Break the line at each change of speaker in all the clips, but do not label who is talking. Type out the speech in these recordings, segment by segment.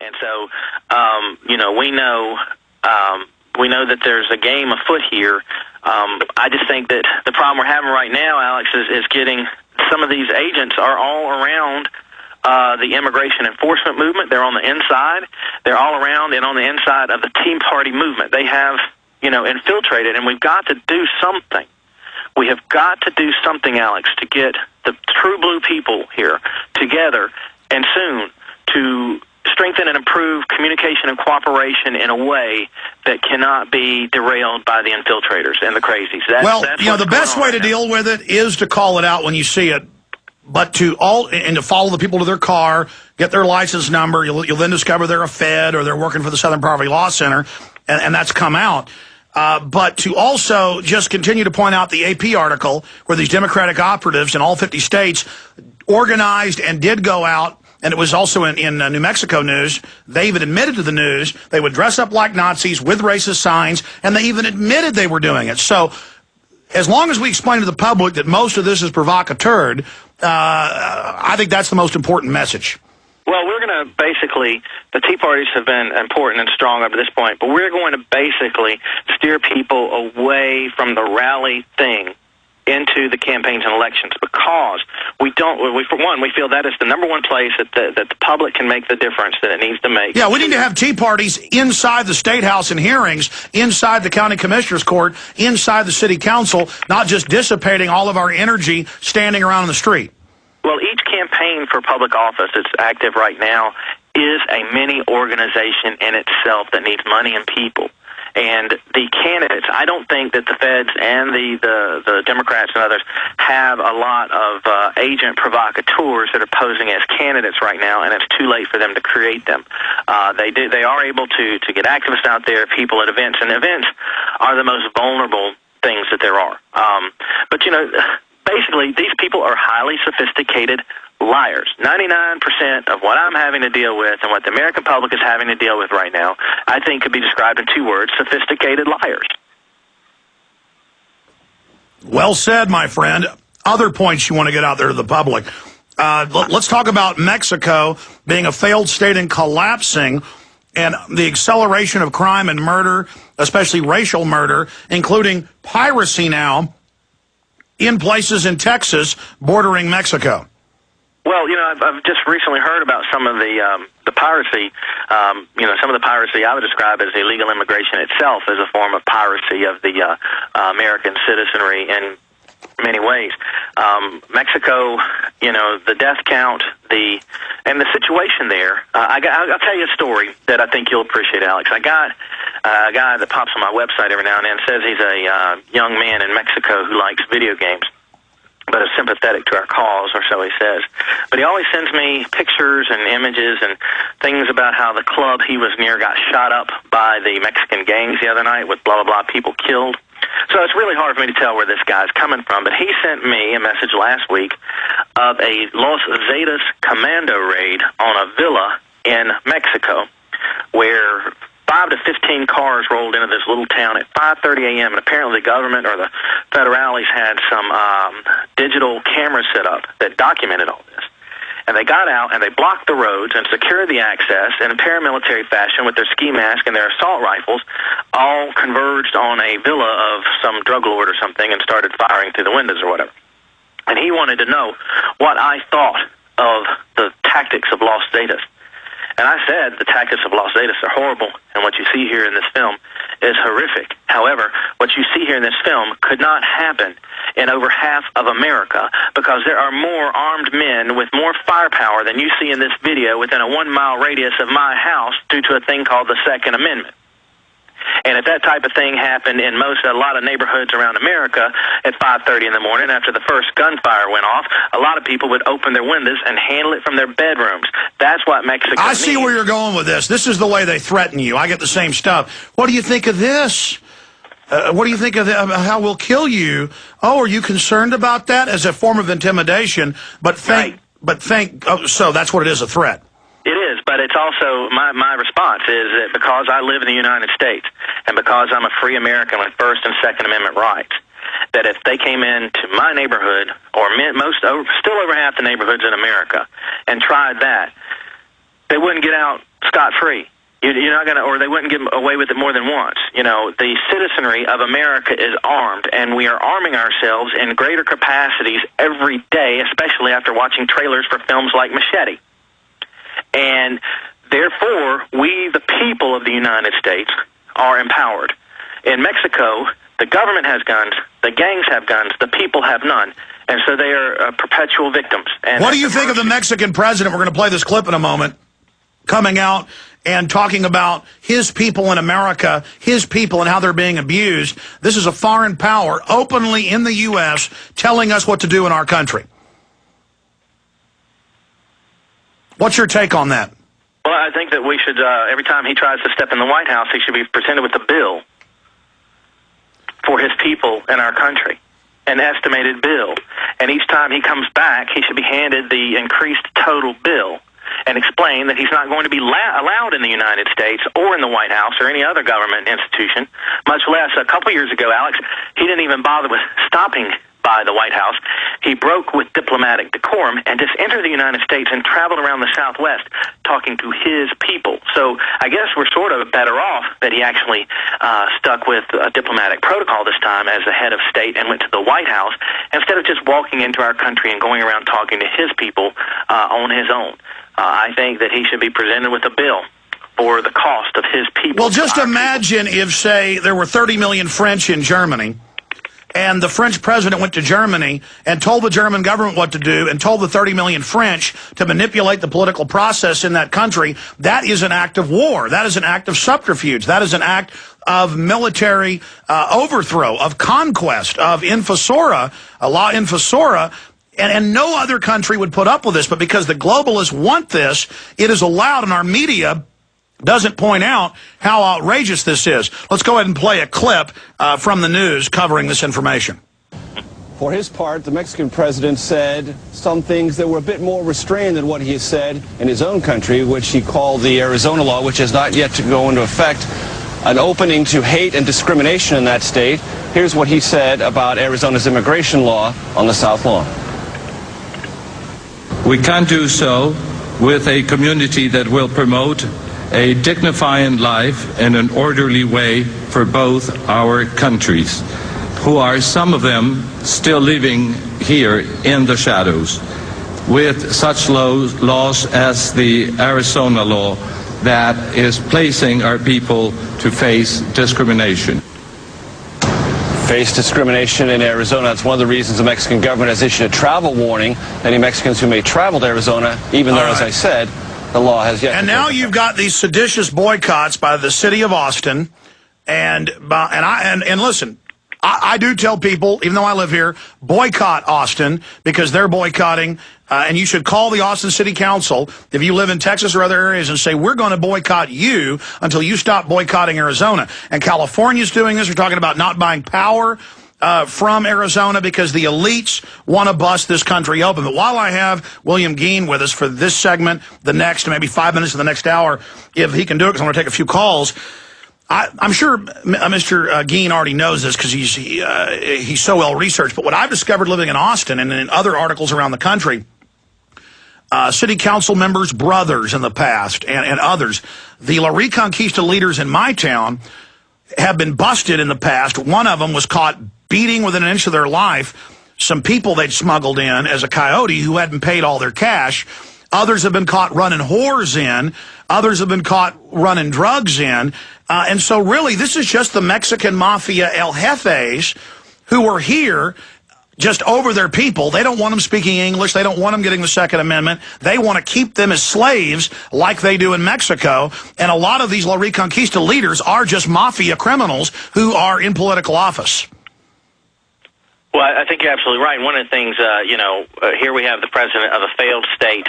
And so, we know that there's a game afoot here. I just think that the problem we're having right now, Alex, is getting some of these agents are all around the immigration enforcement movement. They're on the inside. They're all around and on the inside of the Tea Party movement. They have, infiltrated, and we've got to do something. We have got to do something, Alex, to get the true blue people here together and soon to strengthen and improve communication and cooperation in a way that cannot be derailed by the infiltrators and the crazies.
The best way to deal with it is to call it out when you see it, but to follow the people to their car, get their license number. You'll then discover they're a Fed or they're working for the Southern Poverty Law Center, and that's come out. But to also just continue to point out the AP article where these Democratic operatives in all 50 states organized and did go out. And it was also in New Mexico news. They even admitted to the news they would dress up like Nazis with racist signs, and they even admitted they were doing it. So as long as we explain to the public that most of this is provocateur, I think that's the most important message.
Well, we're going to basically, the Tea Parties have been important and strong up to this point, but we're going to basically steer people away from the rally thing into the campaigns and elections, because we feel that is the number one place that the public can make the difference that it needs to make.
Yeah, we need to have Tea Parties inside the State House in hearings, inside the County Commissioner's Court, inside the City Council, not just dissipating all of our energy standing around in the street.
Well, each campaign for public office that's active right now is a mini organization in itself that needs money and people. And the candidates, I don't think that the Feds and the Democrats and others have a lot of agent provocateurs that are posing as candidates right now, and it's too late for them to create them. They are able to get activists out there, people at events, and events are the most vulnerable things that there are. But basically, these people are highly sophisticated liars. 99% of what I'm having to deal with and what the American public is having to deal with right now, I think could be described in 2 words: sophisticated liars.
Well said, my friend. Other points you want to get out there to the public. Let's talk about Mexico being a failed state and collapsing, and the acceleration of crime and murder, especially racial murder, including piracy now in places in Texas bordering Mexico.
Well, I've just recently heard about some of the piracy. Some of the piracy I would describe as illegal immigration itself as a form of piracy of the American citizenry in many ways. Mexico, the death count, and the situation there. I'll tell you a story that I think you'll appreciate, Alex. I got a guy that pops on my website every now and then, says he's a young man in Mexico who likes video games, but is sympathetic to our cause, or so he says. But he always sends me pictures and images and things about how the club he was near got shot up by the Mexican gangs the other night with blah, blah, blah, people killed. So it's really hard for me to tell where this guy's coming from, but he sent me a message last week of a Los Zetas commando raid on a villa in Mexico where 5 to 15 cars rolled into this little town at 5:30 a.m., and apparently the government or the federales had some digital cameras set up that documented all this. And they got out and they blocked the roads and secured the access in a paramilitary fashion with their ski mask and their assault rifles, all converged on a villa of some drug lord or something and started firing through the windows or whatever. And he wanted to know what I thought of the tactics of Los Zetas. And I said the tactics of Los Zetas are horrible, and what you see here in this film is horrific. However, what you see here in this film could not happen in over half of America, because there are more armed men with more firepower than you see in this video within a 1-mile radius of my house due to a thing called the Second Amendment. And if that type of thing happened in a lot of neighborhoods around America at 5:30 in the morning after the first gunfire went off, a lot of people would open their windows and handle it from their bedrooms. That's what Mexico
I see where you're going with this. This is the way they threaten you. I get the same stuff. What do you think of this? What do you think of how we'll kill you? Oh, are you concerned about that as a form of intimidation? So that's what it is, a threat.
It is, but it's also, my response is that because I live in the United States and because I'm a free American with First and Second Amendment rights, that if they came into my neighborhood, or still over half the neighborhoods in America, and tried that, they wouldn't get out scot-free. You're not going to, or they wouldn't get away with it more than once. You know, the citizenry of America is armed, and we are arming ourselves in greater capacities every day, especially after watching trailers for films like Machete. And therefore, we, the people of the United States, are empowered. In Mexico, the government has guns, the gangs have guns, the people have none. And so they are perpetual victims. And
what do you think of the Mexican president? We're going to play this clip in a moment, coming out and talking about his people in America, his people and how they're being abused. This is a foreign power openly in the U.S. telling us what to do in our country. What's your take on that?
Well, I think that we should, every time he tries to step in the White House, he should be presented with a bill for his people in our country, an estimated bill. And each time he comes back, he should be handed the increased total bill and explain that he's not going to be allowed in the United States or in the White House or any other government institution, much less a couple years ago, Alex, he didn't even bother with stopping by the White House. He broke with diplomatic decorum and just entered the United States and traveled around the Southwest talking to his people. So I guess we're sort of better off that he actually stuck with diplomatic protocol this time as the head of state and went to the White House instead of just walking into our country and going around talking to his people on his own. I think that he should be presented with a bill for the cost of his people.
Well, just imagine if, say, there were 30 million French in Germany, and the French president went to Germany and told the German government what to do and told the 30 million French to manipulate the political process in that country. That is an act of war. That is an act of subterfuge. That is an act of military overthrow, of conquest, of infosora, a law infosora. And no other country would put up with this, but because the globalists want this, it is allowed, and our media doesn't point out how outrageous this is. Let's go ahead and play a clip from the news covering this information.
For his part, the Mexican president said some things that were a bit more restrained than what he has said in his own country, which he called the Arizona law, which has not yet to go into effect, an opening to hate and discrimination in that state. Here's what he said about Arizona's immigration law on the South Lawn.
We can't do so with a community that will promote a dignified life in an orderly way for both our countries, who are some of them still living here in the shadows, with such laws as the Arizona law that is placing our people to face discrimination.
Face discrimination in Arizona. That's one of the reasons the Mexican government has issued a travel warning. Any Mexicans who may travel to Arizona, even though, as I said, the law has yet.
And now you've got these seditious boycotts by the city of Austin, and listen, I do tell people, even though I live here, boycott Austin because they're boycotting. And you should call the Austin City Council if you live in Texas or other areas and say, we're going to boycott you until you stop boycotting Arizona. And California's doing this. We're talking about not buying power from Arizona because the elites want to bust this country open. But while I have William Gheen with us for this segment, the next, maybe 5 minutes of the next hour, if he can do it, because I'm going to take a few calls, I'm sure Mr. Gheen already knows this because he's so well-researched. But what I've discovered living in Austin and in other articles around the country, city council members' brothers in the past and others, the La Reconquista leaders in my town have been busted in the past. One of them was caught beating within an inch of their life some people they'd smuggled in as a coyote who hadn't paid all their cash. Others have been caught running whores in. Others have been caught running drugs in. And so really, this is just the Mexican mafia El Jefes who are here just over their people. They don't want them speaking English. They don't want them getting the Second Amendment. They want to keep them as slaves like they do in Mexico. And a lot of these La Reconquista leaders are just mafia criminals who are in political office.
Well, I think you're absolutely right. One of the things, here we have the president of a failed state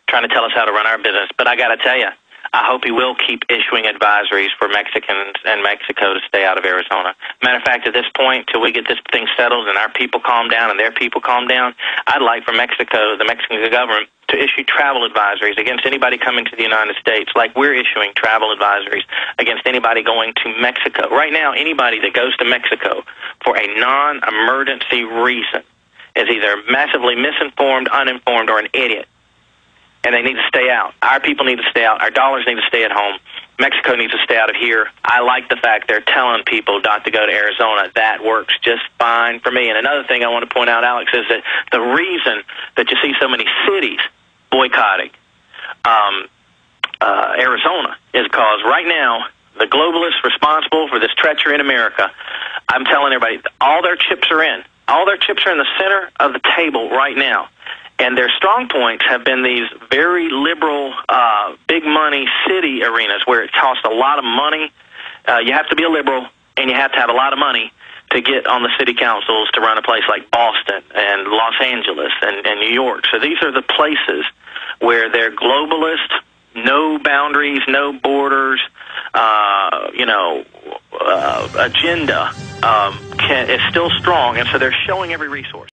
trying to tell us how to run our business. But I got to tell you, I hope he will keep issuing advisories for Mexicans and Mexico to stay out of Arizona. Matter of fact, at this point, till we get this thing settled and our people calm down and their people calm down, I'd like for Mexico, the Mexican government, to issue travel advisories against anybody coming to the United States, like we're issuing travel advisories against anybody going to Mexico. Right now, anybody that goes to Mexico for a non-emergency reason is either massively misinformed, uninformed, or an idiot. and they need to stay out. Our people need to stay out. Our dollars need to stay at home. Mexico needs to stay out of here. I like the fact they're telling people not to go to Arizona. That works just fine for me. And another thing I want to point out, Alex, is that the reason that you see so many cities boycotting Arizona is because right now the globalists responsible for this treachery in America, I'm telling everybody, all their chips are in. All their chips are in the center of the table right now. And their strong points have been these very liberal, big money city arenas where it costs a lot of money. You have to be a liberal, and you have to have a lot of money to get on the city councils to run a place like Boston and Los Angeles and New York. So these are the places where their globalist, no boundaries, no borders, agenda is still strong, and so they're showing every resource.